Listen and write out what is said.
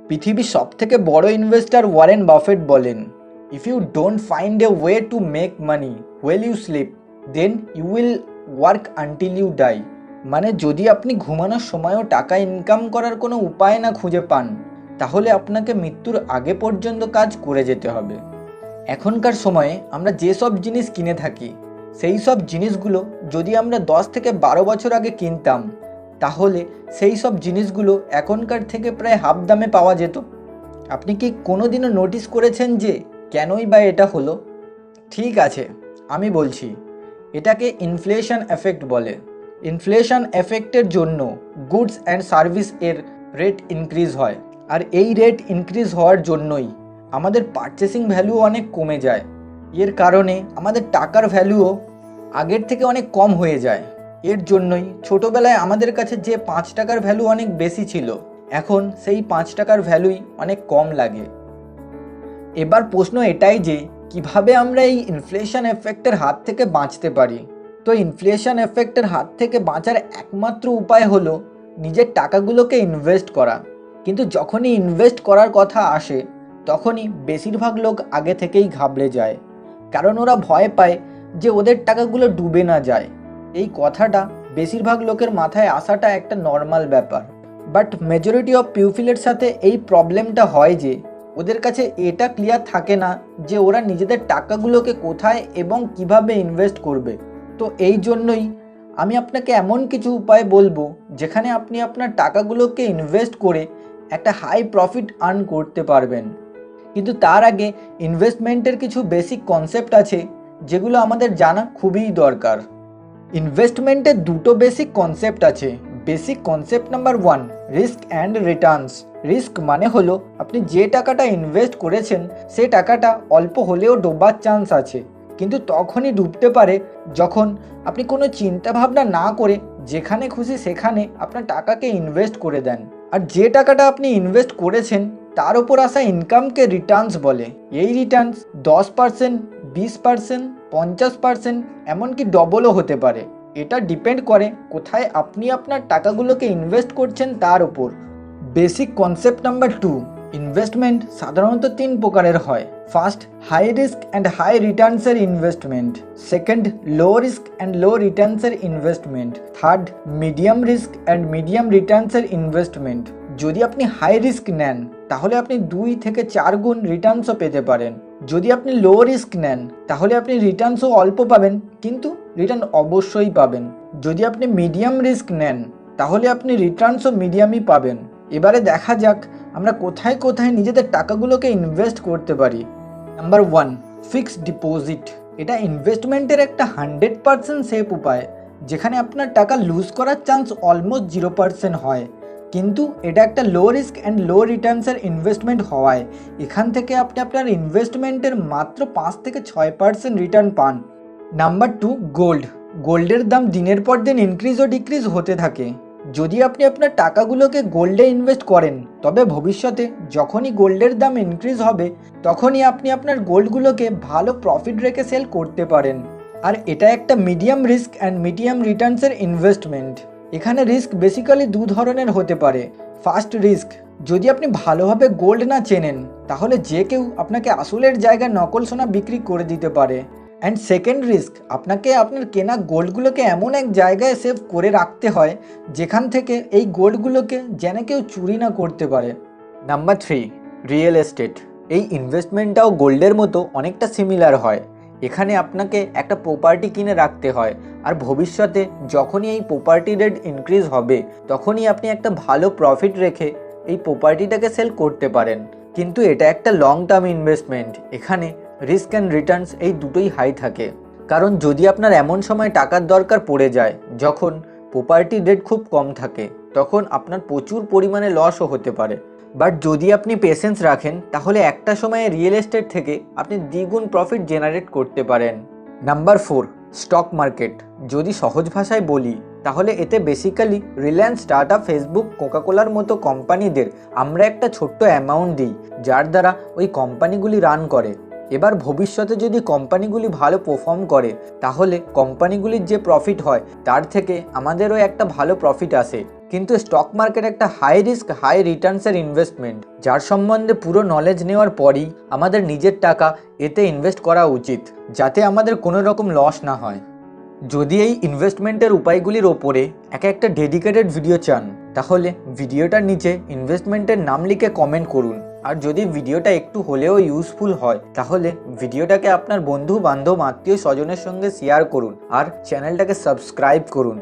পৃথিবীর সবথেকে বড় ইনভেস্টর ওয়ারেন বাফেট বলেন, if you don't find a way to make money well you sleep then you will work until you die. মানে যদি আপনি ঘুমানোর সময়ও টাকা ইনকাম করার কোনো উপায় না খুঁজে পান, তাহলে আপনাকে মৃত্যুর আগে পর্যন্ত কাজ করে যেতে হবে। এখনকার সময়ে আমরা যেসব জিনিস কিনে থাকি, সেই সব জিনিসগুলো যদি আমরা 10 থেকে 12 বছর আগে কিনতাম, তাহলে সেই সব জিনিসগুলো এখনকার থেকে প্রায় হাফ দামে পাওয়া যেত। আপনি কি কোনোদিনও নোটিস করেছেন যে কেনই বা এটা হলো? ঠিক আছে, আমি বলছি, এটাকে ইনফ্লেশন এফেক্ট বলে। ইনফ্লেশন এফেক্টের জন্য গুডস অ্যান্ড সার্ভিস এর রেট ইনক্রিজ হয়, আর এই রেট ইনক্রিজ হওয়ার জন্যই আমাদের পারচেসিং ভ্যালু অনেক কমে যায়। এর কারণে আমাদের টাকার ভ্যালুও আগের থেকে অনেক কম হয়ে যায়। এর জন্যই ছোটোবেলায় আমাদের কাছে যে 5 টাকার ভ্যালু অনেক বেশি ছিল, এখন সেই 5 টাকার ভ্যালুই অনেক কম লাগে। এবার প্রশ্ন এটাই যে কিভাবে আমরা এই ইনফ্লেশন এফেক্টের হাত থেকে বাঁচতে পারি। তো ইনফ্লেশন এফেক্টের হাত থেকে বাঁচার একমাত্র উপায় হলো নিজের টাকাগুলোকে ইনভেস্ট করা। কিন্তু যখনই ইনভেস্ট করার কথা আসে, তখনই বেশিরভাগ লোক আগে থেকেই ঘাবড়ে যায়, কারণ ওরা ভয় পায় যে ওদের টাকাগুলো ডুবে না যায়। এই কথাটা বেশিরভাগ লোকের মাথায় আসাটা একটা নর্মাল ব্যাপার, বাট মেজরিটি অফ পিপলের সাথে এই প্রবলেমটা হয় যে ওদের কাছে এটা ক্লিয়ার থাকে না যে ওরা নিজেদের টাকাগুলোকে কোথায় এবং কিভাবে ইনভেস্ট করবে। তো এই জন্যই আমি আপনাকে এমন কিছু উপায় বলবো যেখানে আপনি আপনার টাকাগুলোকে ইনভেস্ট করে একটা হাই প্রফিট আর্ন করতে পারবেন। কিন্তু তার আগে ইনভেস্টমেন্টের কিছু বেসিক কনসেপ্ট আছে যেগুলো আমাদের জানা খুবই দরকার। ইনভেস্টমেন্টের দুটো বেসিক কনসেপ্ট আছে। Basic concept number 1, risk and Returns. Risk মানে হলো আপনি যে টাকাটা ইনভেস্ট করেছেন সে টাকাটা অল্প হলেও ডোবার চান্স আছে, কিন্তু তখনই ডুবতে পারে যখন আপনি কোনো চিন্তা ভাবনা না করে যেখানে খুশি সেখানে আপনার টাকাকে ইনভেস্ট করে দেন। আর যে টাকাটা আপনি ইনভেস্ট করেছেন তার উপর আসা ইনকামকে রিটার্নস বলে। এই রিটার্নস 10%, 20%, 50%, এমনকি ডবলও হতে পারে। এটা ডিপেন্ড করে কোথায় আপনি আপনার টাকাগুলোকে ইনভেস্ট করছেন তার উপর। বেসিক কনসেপ্ট নাম্বার 2, ইনভেস্টমেন্ট সাধারণত 3 প্রকারের হয়। First, high risk and high রিটার্নসের investment. Second, low risk and low রিটার্নসের investment. Third, medium risk and medium রিটার্নসের ইনভেস্টমেন্ট। যদি আপনি হাই রিস্ক নেন তাহলে আপনি 2 থেকে 4 গুণ রিটার্নসও পেতে পারেন। যদি আপনি লো রিস্ক নেন তাহলে আপনি রিটার্নসও অল্প পাবেন, কিন্তু রিটার্ন অবশ্যই পাবেন। যদি আপনি মিডিয়াম রিস্ক নেন তাহলে আপনি রিটার্নসও মিডিয়ামই পাবেন। এবারে দেখা যাক আমরা কোথায় কোথায় নিজেদের টাকাগুলোকে ইনভেস্ট করতে পারি। Number 1, fixed deposit. এটা ইনভেস্টমেন্টের একটা 100% সেফ উপায়, যেখানে আপনার টাকা লুজ করার চান্স অলমোস্ট 0% হয়। কিন্তু এটা একটা লো রিস্ক অ্যান্ড লো রিটার্নসের ইনভেস্টমেন্ট হওয়ায় এখান থেকে আপনি আপনার ইনভেস্টমেন্টের মাত্র 5 থেকে 6% রিটার্ন পান। Number 2, gold. গোল্ডের দাম দিনের পর দিন ইনক্রিজ ও ডিক্রিজ হতে থাকে। যদি আপনি আপনার টাকাগুলোকে গোল্ডে ইনভেস্ট করেন, তবে ভবিষ্যতে যখনই গোল্ডের দাম ইনক্রিজ হবে তখনই আপনি আপনার গোল্ডগুলোকে ভালো প্রফিট রেখে সেল করতে পারেন। আর এটা একটা মিডিয়াম রিস্ক অ্যান্ড মিডিয়াম রিটার্নসের ইনভেস্টমেন্ট। এখানে রিস্ক বেসিক্যালি 2 ধরনের হতে পারে। ফার্স্ট রিস্ক, যদি আপনি ভালোভাবে গোল্ড না চেনেন তাহলে যে কেউ আপনাকে আসলের জায়গায় নকল সোনা বিক্রি করে দিতে পারে। অ্যান্ড সেকেন্ড রিস্ক, আপনাকে আপনার কেনা গোল্ডগুলোকে এমন এক জায়গায় সেভ করে রাখতে হয় যেখান থেকে এই গোল্ডগুলোকে যেন কেউ চুরি না করতে পারে। Number 3, real estate. এই ইনভেস্টমেন্টটাও গোল্ডের মতো অনেকটা সিমিলার হয়। এখানে আপনাকে একটা প্রপার্টি কিনে রাখতে হয়, আর ভবিষ্যতে যখনই এই প্রপার্টি রেট ইনক্রিজ হবে তখনই আপনি একটা ভালো প্রফিট রেখে এই প্রপার্টিটাকে সেল করতে পারেন। কিন্তু এটা একটা লং টার্ম ইনভেস্টমেন্ট। এখানে রিস্ক অ্যান্ড রিটার্নস এই দুটোই হাই থাকে, কারণ যদি আপনার এমন সময় টাকার দরকার পড়ে যায় যখন প্রপার্টি রেট খুব কম থাকে, তখন আপনার প্রচুর পরিমাণে লসও হতে পারে। বাট যদি আপনি পেশেন্স রাখেন তাহলে একটা সময়ে রিয়েল এস্টেট থেকে আপনি দ্বিগুণ প্রফিট জেনারেট করতে পারেন। Number 4, stock market. যদি সহজ ভাষায় বলি তাহলে এতে বেসিক্যালি রিলায়েন্স, টাটা, ফেসবুক, কোকাকোলার মতো কোম্পানিদের আমরা একটা ছোট্ট অ্যামাউন্ট দিই, যার দ্বারা ওই কোম্পানিগুলি রান করে। এবার ভবিষ্যতে যদি কোম্পানিগুলি ভালো পারফর্ম করে তাহলে কোম্পানিগুলির যে প্রফিট হয় তার থেকে আমাদেরও একটা ভালো প্রফিট আসে। কিন্তু স্টক মার্কেট একটা হাই রিস্ক হাই রিটার্নসের ইনভেস্টমেন্ট, যার সম্বন্ধে পুরো নলেজ নেওয়ার পরই আমাদের নিজের টাকা এতে ইনভেস্ট করা উচিত, যাতে আমাদের কোনো রকম লস না হয়। যদি এই ইনভেস্টমেন্টের উপায়গুলির ওপরে একটা ডেডিকেটেড ভিডিও চান, তাহলে ভিডিওটার নিচে ইনভেস্টমেন্টের নাম লিখে কমেন্ট করুন। আর যদি ভিডিওটা একটু হলেও ইউজফুল হয়, তাহলে ভিডিওটাকে আপনার বন্ধু বান্ধব আত্মীয় স্বজনের সঙ্গে শেয়ার করুন আর চ্যানেলটাকে সাবস্ক্রাইব করুন।